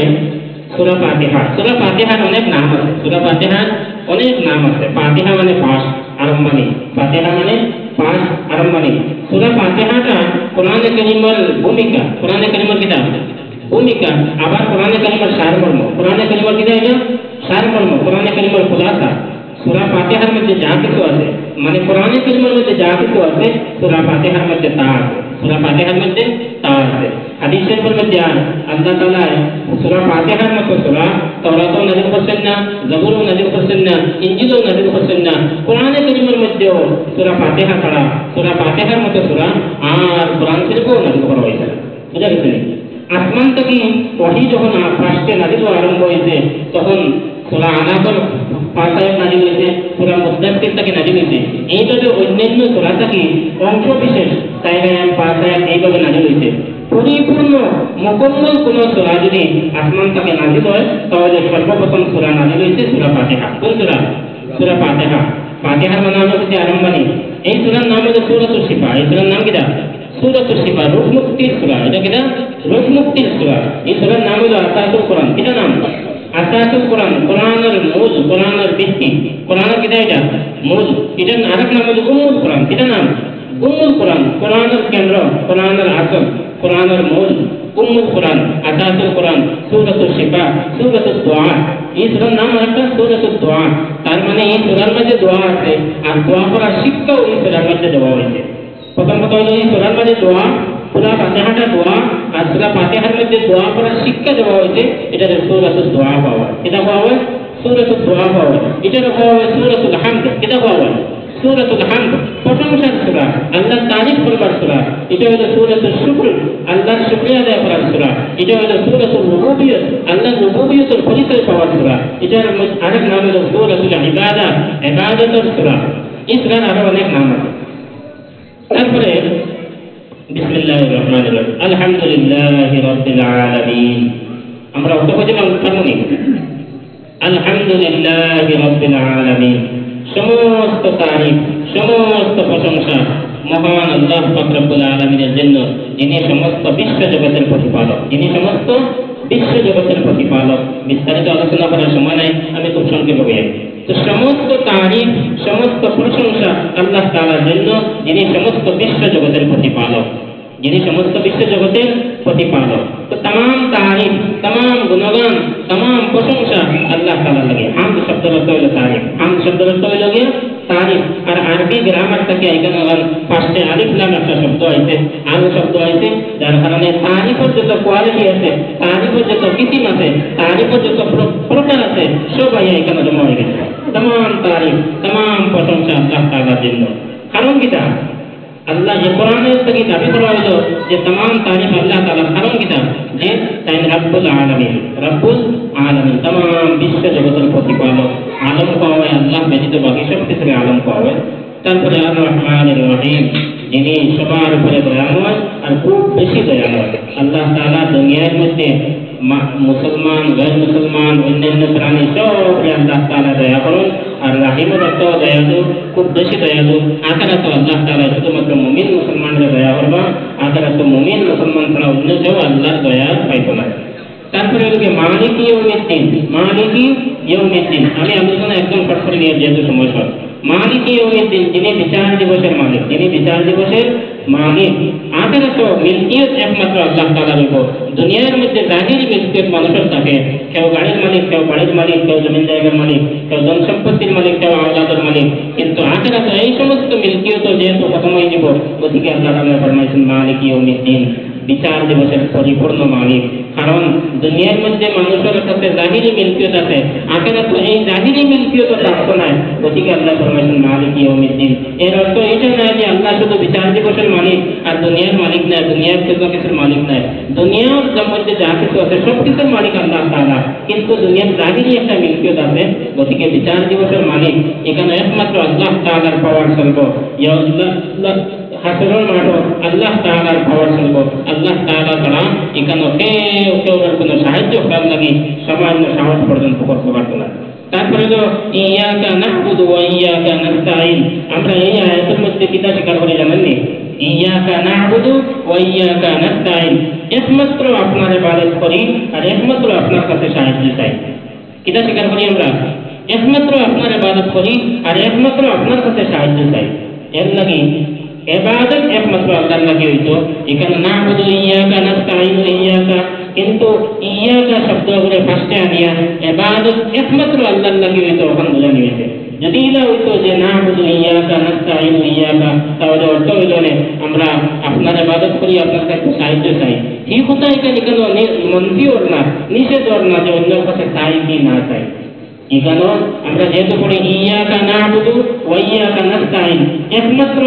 সূরা ফাতিহা, সূরা ফাতিহার অনেক নাম আছে, সূরা ফাতিহার অনেক নাম আছে। ফাতিহা মানে পাঁচ আরম্ভণী, ফাতিহা মানে পাঁচ আরম্ভণী। সূরা ফাতিহাটা কোরআনে কারীমের ভূমিকা, কোরআনে কারীমের কিতাব ভূমিকা, আবার কোরআনে কারীমের সারমর্ম, কোরআনে কারীমের কিতাব এটা সারমর্ম, কোরআনে কারীমের খুলাসা। সূরা ফাতিহার মধ্যে যা কিছু আছে, মানে কোরআনে কারীমের মধ্যে যা কিছু আছে সূরা ফাতিহার মধ্যে তা আছে, সূরা ফাতিহার মধ্যে তা আছে। হাদিস শরীফের মধ্যে আল্লাহ তাআলা সূরা ফাতিহার মতো সূরা তাওরাতও নাযিল করছেন না, জাবুরও নাযিল করছেন না, ইনজিলও নাযিল করছেন না। কোরআনে কারীমের মধ্যেও সূরা ফাতিহা ছাড়া সূরা ফাতিহার মতো সূরা আর কোরআন শরীফও নাযিল করা হয়েছে। বুঝা গেছে? আসমান থেকে ওহী যখন ফার্স্টে নাযিল আরম্ভ হয়েছে তখন সূরা আনাফের 5 আয়াত নাযিল হয়েছে, সূরা মুদ্দাসসির থেকে নাযিল হয়েছে। এইভাবে অন্যান্য সূরা থেকে অংশ বিশেষ 4 আয়াত 5 আয়াত এইভাবে নাযিল হয়েছে। পরিপূর্ণ মুকম্মল কোন সূরা যদি আসমান থেকে নাযিল হয় তাহলে সর্বপ্রথম সূরা নাযিল হয়েছে সূরা ফাতিহা। কোন সূরা? সূরা ফাতিহা। ফাতিহার মানে হচ্ছে আরম্ভণী। এই সূরার নাম হলো সূরাতুশ শিফা। এই সূরার নাম কিটা? সূরাতুশ শিফা, রোগ মুক্তির সূরা। এটা কিটা? রোগ মুক্তির সূরা। এই সূরার নাম হলো আসাসুল কোরআন। কিটা নাম? আসাসুল কোরআন, কোরআনের মূল, কোরআনের ভিত্তি, কোরআনের কিটা এটা মূল। এটার আরেক নাম হলো উম্মুল কোরআন। কিটা নাম? উম্মুল কোরআন, কোরআনের কেন্দ্র, কোরআনের আসল, কোরআনের মূল, উম্মুল কোরআন, আসাসুল কোরআন, সূরাতুশ শিফা, সূরাতুদ দুআ। এই সূরার নাম একটা সূরাতুদ দুআ। তার মানে এই সূরার মধ্যে দোয়া আছে, আর দোয়া করার শিক্ষাও এই সূরার মধ্যে দেওয়া হয়েছে। প্রথম কথা হলো এই সূরার মধ্যে দোয়া, সূরা ফাতিহাটা দোয়া, আর সূরা ফাতিহার মধ্যে দোয়া করার শিক্ষা দেওয়া হয়েছে। এটা সূরাতুদ দুআ পাওয়া, এটা পাওয়া সূরাতুদ দুআ পাওয়া, এটা পাওয়া সূরাতুল হামদ, এটা পাওয়া সূরাতুল হামদ প্রশংসার সূরা, আল্লাহর তারিফ করবার সূরা। এটা হলো সূরাতুল শুকর, আল্লাহর শুকরিয়া আদায় করার সূরা। এটা হলো সূরাতুল রুবুবিয়্যাত, আল্লাহর রুবুবিয়তের পরিচয় পাওয়ার সূরা। এটার আরেক নাম হলো সূরাতুল ইবাদা, ইবাদতের সূরা। এই সূরার আরো অনেক নাম আছে। তারপরে বিসমিল্লাহির রহমানির রহিম, আলহামদুলিল্লাহি রাব্বিল আলামিন। আমরা অত বুঝলাম কেমন? আলহামদুলিল্লাহি রাব্বিল আলামিন, সমস্ত তারিফ, সমস্ত প্রশংসা মহান আল্লাহ পাক রব্বুল আলামিনের জন্য, যিনি সমস্ত বিশ্ব জগতের প্রতিপালক, যিনি সমস্ত বিশ্ব জগতের প্রতিপালক। বিস্তারিত আলোচনা করার সময় নাই, আমি খুব সংক্ষেপে বলি। তো সমস্ত তারিফ, সমস্ত প্রশংসা আল্লাহ তাআলার জন্য, যিনি সমস্ত বিশ্ব জগতের প্রতিপালক, যিনি সমস্ত বিশ্ব জগতের প্রতিপালক। তো तमाम तारीफ, तमाम गुणगान, तमाम प्रशंसा अल्लाह ताला लगे। हामद शब्द अर्थ হলো तारीफ, हामद शब्द अर्थ হলো গিয়ে तारीफ। আর আরবি গ্রামার থেকে এখানে ফার্স্টে আলিফ লাম একটা শব্দ আছে, আরো শব্দ আছে, যার কারণে তারিফের যত কোয়ালিটি আছে, তারিফের যত কিসিম আছে, তারিফের যত প্রকার আছে, সবাই এখানে জমা হয়ে গেছে। तमाम तारीफ, तमाम প্রশংসা আল্লাহ তাআলার জন্য। কারণ কিটা আল্লাহ যে কোরআনের থেকে দাবি করা হলো যে तमाम तारीफ আল্লাহ তাআলার। কারণ কিটা যে তাই রব্বুল আলামিন, রব্বুল আলামিন तमाम বিশ্ব জগতের প্রতিপালক। আলম পাওয়া হয় আল্লাহ ব্যতীত, বাকি সব কিছুকে আলম পাওয়া হয়। তারপরে আর রহমানির রহিম, যিনি সবার উপরে দয়াময় আর খুব বেশি দয়াময়। আল্লাহ তাআলা দুনিয়ার মধ্যে মুসলমান, গैर মুসলমান, অন্যান্য প্রাণী সবকে আল্লাহ তাআলা দয়া করেন। আর রাহিমের অর্থ দয়ালু, খুব বেশি দয়ালু। আখেরাত আল্লাহ তাআলা শুধুমাত্র মুমিন মুসলমানরা দয়া করবা, আখেরাত মুমিন মুসলমান ছাড়া অন্য কেউ আল্লাহর দয়া পাইতো না। তারপরে হলো মালিক ইয়াউমিদ্দিন, মালিক ইয়াউমিদ্দিন। আমি আলোচনা একদম শর্ট করে নিয়ে যেহেতু সময় শর্ট। মালিক ইয়াউমিদ্দিন, যিনি বিচার দিবসের মালিক, যিনি বিচার দিবসের মালিক। আখেরাত মিলকিয়ত একমাত্র আল্লাহ তাআলার উপর। দুনিয়ার মধ্যে জাহিরি মিলকিয়ত মানুষের থাকে, কেউ গাড়ির মালিক, কেউ বাড়ির মালিক, কেউ জমিন জায়গার মালিক, কেউ ধন সম্পত্তির মালিক, কেউ আওলাদের মালিক। কিন্তু আখেরাত এই সমস্ত মিলকিয়ত যেহেতু খতমই দিব, গতিকে আল্লাহ তাআলা ফরমাইছেন মালিক ইয়াউমিদ্দিন, বিচার দিবসের পরিপূর্ণ মালিক। কারণ দুনিয়ার মধ্যে মানুষের কাছে জাহিরি মিলকিয়ত আছে, আখেরাত এই জাহিরি মিলকিয়ত প্রাপ্ত নাই, গতিকে আল্লাহ ফরমাইছেন মালিক ইয়াউমিদ্দিন। এর অর্থ এটা নয় যে আল্লাহ শুধু বিচার দিবসের মালিক আর দুনিয়ার মালিক নাই, দুনিয়ার কোনো কিছুর মালিক নাই। দুনিয়ার মধ্যে যা কিছু আছে সব কিছুর মালিক আল্লাহ তাআলা, কিন্তু দুনিয়ার জাহিরি একটা মিলকিয়ত আছে, গতিকে বিচার দিবসের মালিক এখানে একমাত্র আল্লাহ তাআলার পাওয়ার চলব। হাসরের মাঠ আল্লাহ তাআলার পাওয়ার চলব। আল্লাহ তাআলা ছাড়া এখানে কেউ কোনো সাহায্য করার লাগি সামান্য সাহস পর্যন্ত করতে পারত না। তারপরে তো ইয়াকা না'বুদু ওয়া ইয়াকা নাস্তাঈন। আমরা এই আয়াতের মধ্যে কিতা স্বীকার করে জানেননি? ইয়াকা না'বুদু ওয়া ইয়াকা নাস্তাঈন, একমাত্র আপনার ইবাদত করি আর একমাত্র আপনার কাছে সাহায্য চাই। কিতা স্বীকার করি আমরা? একমাত্র আপনার ইবাদত করি আর একমাত্র আপনার কাছে সাহায্য চাই। এর লাগি ইবাদত একমাত্র আল্লাহর লাগি হইতো। এখানে না'বুদু ইয়াকা নাস্তাঈন ইয়াকা, কিন্তু ইয়াকা শব্দ করে ফার্স্টে আনিয়া ইবাদত একমাত্র আল্লাহর লাগি হইতো, ওখানে বোঝানো হয়েছে। যদি এটা হইতো যে না'বুদু ইয়াকা নাস্তাঈন ইয়াকা, তাহলে অর্থ হইল না আমরা আপনার ইবাদত করি, আপনার কাছে সাহায্য চাই। এই কথা এখানে কেন মন্ত্রী ওর না, নিষেধ ওর না যে অন্যের কাছে চাই কি না চাই। এখানে আমরা যেহেতু পড়ি ইয়াকা না'বুদু ওয়া ইয়াকা নাস্তাঈন, একমাত্র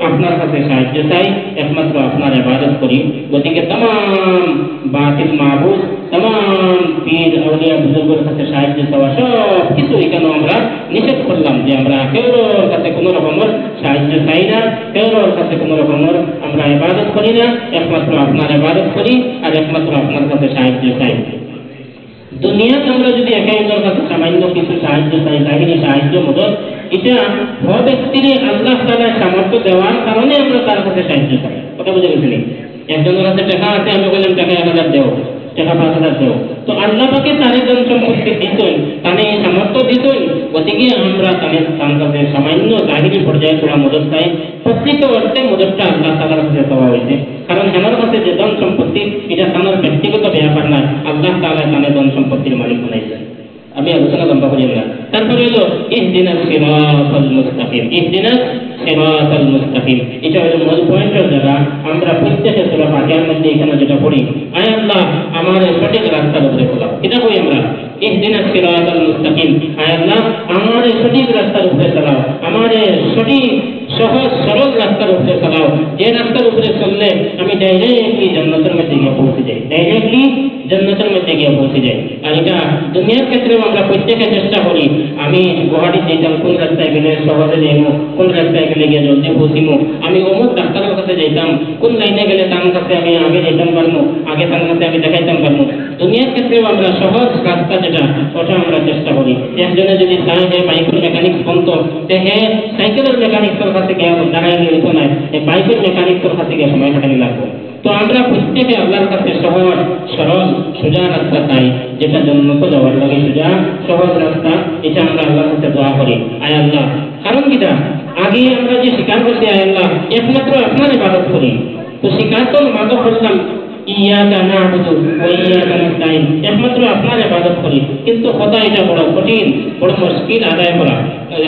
আপনার কাছে সাহায্য চাই, একমাত্র আপনার ইবাদত করি। গতিকে तमाम বাতিল মাবুদ, तमाम পীর আউলিয়া বুজুর্গের কাছে সাহায্য চাওয়া সব কিছু এখানে আমরা নিষেধ করলাম যে আমরা কেউর কাছে কোনো রকমের সাহায্য চাই না, কেউর কাছে কোনো রকমের আমরা ইবাদত করি না, একমাত্র আপনার ইবাদত করি আর একমাত্র আপনার কাছে সাহায্য চাই। দুনিয়াতে আমরা যদি একে অন্যের কাছে সামান্য কিছু সাহায্য চাই, জাহিরি সাহায্য মদত, এটা ব্যক্তির আল্লাহ তাআলা সামর্থ্য দেওয়ার কারণে আমরা তার কাছে সাহায্য চাই। কথা বুঝে গেছিনি? একজনের কাছে টাকা আছে, আমি বললাম টাকা 1000 দেও, টাকা 5000 দেও, তো আল্লাহ পাকে তার ধন সম্পত্তি দিতেন, তানে সামর্থ্য দিতেন। গতিকে আমরা তার কাছে সামান্য জাহিরি পর্যায়ে তোলা মদত চাই। প্রকৃত অর্থে মদতটা আল্লাহ তাআলার কাছে চাওয়া হয়েছে। কারণ আমার কাছে যে ধন সম্পত্তি এটা তার ব্যক্তিগত ব্যাপার না, আল্লাহ তাআলা তার ধন সম্পত্তির মালিক বানাইছেন। আমি আলোচনা লম্বা করি না। তারপরে হলো ইহদিনাস সিরাতাল মুস্তাকিম, ইহদিনাস সিরাতাল মুস্তাকিম, এটা হলো মূল পয়েন্টের দ্বারা আমরা প্রত্যেকটা সূরা ফাতিহার মধ্যে এখানে যেটা পড়ি, আয় আল্লাহ আমার সঠিক রাস্তার উপরে ফেলাও। এটা কই আমরা ইহদিনাস সিরাতাল মুস্তাকিম, আয় আল্লাহ আমার আমার সঠিক রাস্তার উপরে চালাও, আমার সঠিক সহজ সরল রাস্তার উপরে চালাও, যে রাস্তার উপরে চললে আমি ডাইরেক্টলি জান্নাতের মধ্যে গিয়ে পৌঁছে যাই, ডাইরেক্টলি জান্নাতের মধ্যে গিয়ে পৌঁছে যাই। আর এটা দুনিয়ার ক্ষেত্রেও আমরা প্রত্যেকে চেষ্টা করি, আমি গুয়াহাটি যেতাম কোন রাস্তায় গেলে সহজে যাইব, কোন রাস্তায় গেলে গিয়ে জলদি পৌঁছিব, আমি অমুক ডাক্তারের কাছে যাইতাম, কোন লাইনে গেলে তার কাছে আমি আগে যেতাম পারবো, আগে তার কাছে আমি দেখাইতাম পারবো। দুনিয়ার ক্ষেত্রেও আমরা সহজ রাস্তা যেটা ওটা আমরা চেষ্টা করি। একজনে যদি চায় যে বাইকের মেকানিক্স বনত, সে সাইকেলের মেকানিক্সের কাছে গিয়ে দাঁড়াই হইতো না, বাইকের মেকানিক্সের কাছে গিয়ে সময় কাটানি লাগবে। তো আমরা প্রত্যেকে আল্লাহর কাছে সহজ সরল সোজা রাস্তা চাই, যেটা জন্নত যাওয়ার লাগে সোজা সহজ রাস্তা, এটা আমরা আল্লাহর কাছে দোয়া করি। আয় আল্লাহ, কারণ কিটা আগে আমরা যে স্বীকার করছি আয় আল্লাহ একমাত্র আপনার ইবাদত করি, তো স্বীকার তো মাদক করলাম ইয়াকা না'বুদু ওয়া ইয়াকা নাস্তাইন, একমাত্র আপনার ইবাদত করি, কিন্তু কথা এটা বড় কঠিন, বড় মুশকিল আদায় করা।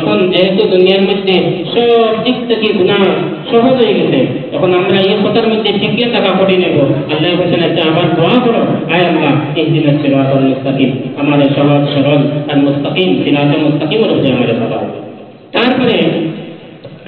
এখন যেহেতু দুনিয়ার মধ্যে সব দিক থেকে গুনাহ সহজ হয়ে গেছে, এখন আমরা এই কথার মধ্যে টিকিয়ে থাকা কঠিন নেব। আল্লাহ বলেছেন একটা আবার দোয়া করো, আয় আল্লাহ ইহদিনাস সিরাতাল মুস্তাকিম, আমাদের সহজ সরল আর মুস্তাকিম সিরাতাল মুস্তাকিমের উপরে আমাদের চালাও। তারপরে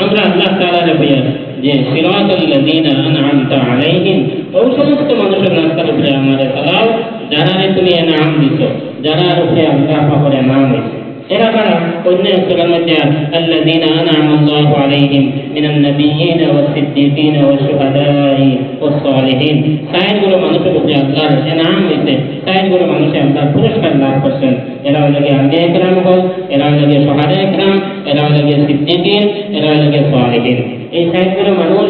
আমরা আল্লাহ তাআলার বইয়া যে সিরাতাল লাযিনা আন'আমতা আলাইহিম, ওই সমস্ত মানুষের রাস্তার উপরে আমাদের চালাও যারা তুমি নাম দিছো, যারা উপরে আল্লাহ পাকের নাম হয়েছে। এরা কারা? অন্য সূরার মধ্যে আল্লাযীনা আন'আমা আল্লাহু আলাইহিম মিনান নাবিয়্যিনা ওয়াস সিদ্দীকিনা ওয়াশ শুহাদাই ওয়াস সালিহিন, সাইয়্যিদুল মানুষের উপরে আল্লাহর নাম হয়েছে, সাইয়্যিদুল মানুষে আল্লাহর পুরস্কার লাভ করছেন। এরা হলো আম্বিয়া কিরাম হল, এরা হলো শুহাদা কিরাম, এরা হলো সিদ্দীকিন, এরা হলো সালিহিন। এই সাইয়্যিদুল মানুষ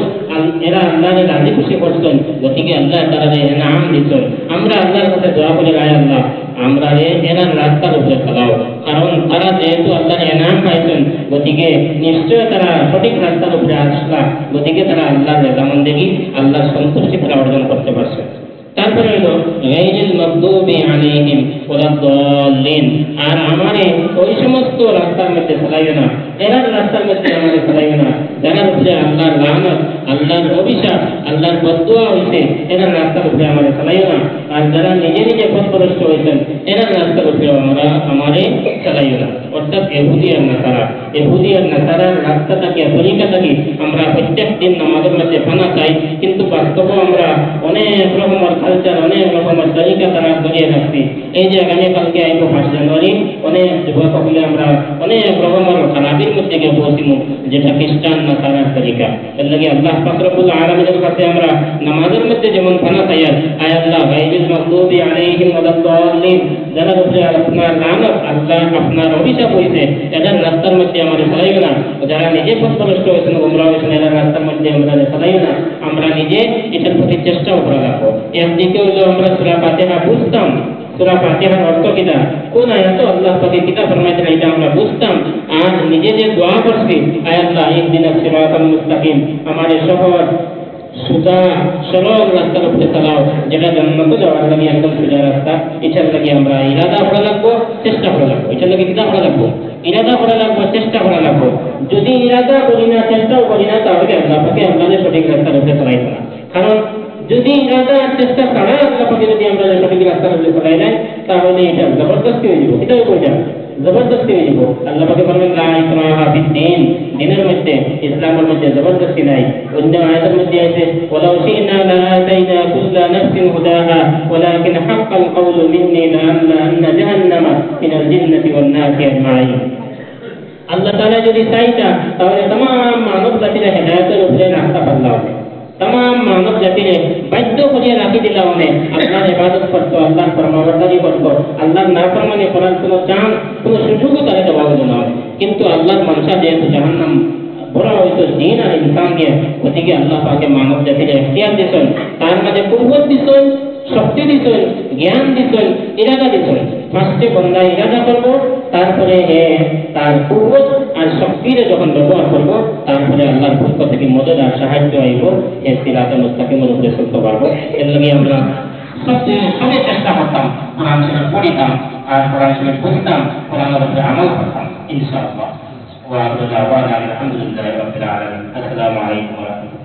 এরা আল্লাহর রাজি খুশি করছেন, গতিকে আল্লাহ তাআলা নাম দিচ্ছেন। আমরা আল্লাহর কাছে দোয়া করি, আয় আল্লাহ আমরা এরা রাস্তার উপরে চালাও, কারণ তারা যেহেতু আল্লাহর এনাম পাইছেন, গতিকে নিশ্চয় তারা সঠিক রাস্তার উপরে আসলা, গতিকে তারা আল্লাহর রেজামন্দেগি আল্লাহর সন্তুষ্টি তারা অর্জন করতে পারছে। তারপরে হলো গায়রিল মাগদুবি আলাইহিম ওয়ালাদ-দাল্লিন, আর আমারে ওই সমস্ত রাস্তার মধ্যে চালাইও না, এরা রাস্তার মধ্যে আমাদের চালাইও না যারা উপরে আল্লাহর লানত, আল্লাহর অভিশাপ, আল্লাহর বদদুয়া হইছে, এরা রাস্তার উপরে আমাদের চালাইও না। আর যারা নিজে নিজে পথভ্রষ্ট হয়েছেন, এরা রাস্তার উপরে আমারে চালাইও না। অর্থাৎ ইহুদি আর নাসারার রাস্তাটাকে তরিকাটাকে আমরা প্রত্যেক দিন আমাদের মধ্যে ফানা চাই, কিন্তু বাস্তবে আমরা অনেক রকমের কালচার, অনেক রকমের তরিকা তারা ধরিয়ে রাখছি। এই যে আগামীকালকে আইব 5 জানুয়ারি, অনেক যুবক হলে আমরা অনেক রকমের খারাপির মধ্যে গিয়ে পৌঁছিমু, যেটা খ্রিস্টান নাসারার তরিকা। এর লাগে আল্লাহ পাক রব্বুল আলামিনের কাছে আমরা নামাজের মধ্যে যেমন ফানা চাই, আয় আল্লাহ গায়রিল মাগদুবি আলাইহিম ওয়ালাদ-দাল্লিন, যারা উপরে আপনার লানত, আল্লাহ আপনার অভিশাপ হয়েছে, এদের রাস্তার মধ্যে আমাদের চালাইও না। যারা নিজে পথভ্রষ্ট হয়েছেন, গোমরাহ হয়েছেন, এদের রাস্তার মধ্যে আমাদের চালাইও না। আমরা নিজে এটার প্রতি চেষ্টাও করে রাখবো। একদিকে হলো আমরা সূরা ফাতিহা বুঝতাম, সূরা ফাতিহার অর্থ কিটা, কোন আয়াত আল্লাহ পাকে কিতা ফরমাইছেন এটা আমরা বুঝতাম, আর নিজে যে দোয়া করছি, আয় আল্লাহ ইহদিনাস সিরাতাল মুস্তাকিম, আমাদের সহজ সোজা সরল রাস্তার উপরে চালাও, যেটা জান্নাতে যাওয়ার লাগে একদম সোজা রাস্তা। এটার লাগে আমরা ইরাদা করা লাগবো, চেষ্টা করা লাগবো। এটার লাগে কিতা করা লাগবো? ইরাদা করা লাগবো, চেষ্টা করা লাগবো। যদি ইরাদা করি না, চেষ্টাও করি না, তাহলে আল্লাহ পাকে আমাদের সঠিক রাস্তার উপরে চালাইবে না। কারণ যদি ইরাদা আর চেষ্টা ছাড়া আল্লাহ পাকে যদি আমরা সঠিক রাস্তার উপরে চালাই দেয়, তাহলে এটা জবরদস্তি হয়ে যাব। এটাও কই যাবে, জবরদস্তি হয়ে যাব। আল্লাহ পাকে বলেন লা ইকরাহা ফিদ-দীন, দিনের মধ্যে, ইসলামের মধ্যে জবরদস্তি নাই। অন্য আয়াতের মধ্যে আছে ওয়ালাউ শি'না লাআতাইনা কুল্লা নাফসিন হুদাহা ওয়ালাকিন হাক্কাল কওলু মিন্নি লা'আমলা'আন্না জাহান্নামা মিনাল জিন্নাতি ওয়ান নাসি আজমাইন। আল্লাহ তাআলা যদি চাইতা তাহলে तमाम মানব জাতির হেদায়েতের উপরে রাস্তা পাল্লা হবে, तमाम মানব জাতিরে বাধ্য করিয়া রাখি দিলা মানে আল্লাহর ইবাদত করতো, আল্লাহর ফরমাবরদারি করতো, আল্লাহর নাফরমানি করার কোনো চান্স, কোনো সুযোগও তারা দেওয়া হলো না। কিন্তু আল্লাহর মনসা যেহেতু জাহান্নাম বড় হয়তো দিন আর ইনসান দিয়ে, গতিকে আল্লাহ পাকে মানব জাতির এখতিয়ার দিচ্ছেন, তার মাঝে কুওয়াত দিচ্ছেন, শক্তি দিচ্ছেন, জ্ঞান দিচ্ছেন, ইরাদা দিচ্ছেন। ফার্স্টে বন্দা ইরাদা করবো, তারপরে তার কুওয়াত আর শক্তিরে যখন ব্যবহার করবো, তারপরে আল্লাহর পক্ষ থেকে মদদ আর সাহায্য আইব, এই সিরাতাল মুস্তাকিমের উপরে চলতে পারবো। এর লাগে আমরা সবাই চেষ্টা করতাম, কোরআন শরীফ পড়িতাম, আর কোরআন শরীফ বুঝতাম, কোরআনের উপরে আমল করতাম ইনশাআল্লাহ। ওয়া আখিরু দাওয়ানা আলহামদুলিল্লাহি রাব্বিল আলামিন। আসসালামু আলাইকুম ওয়া রাহমাতুল্লাহ।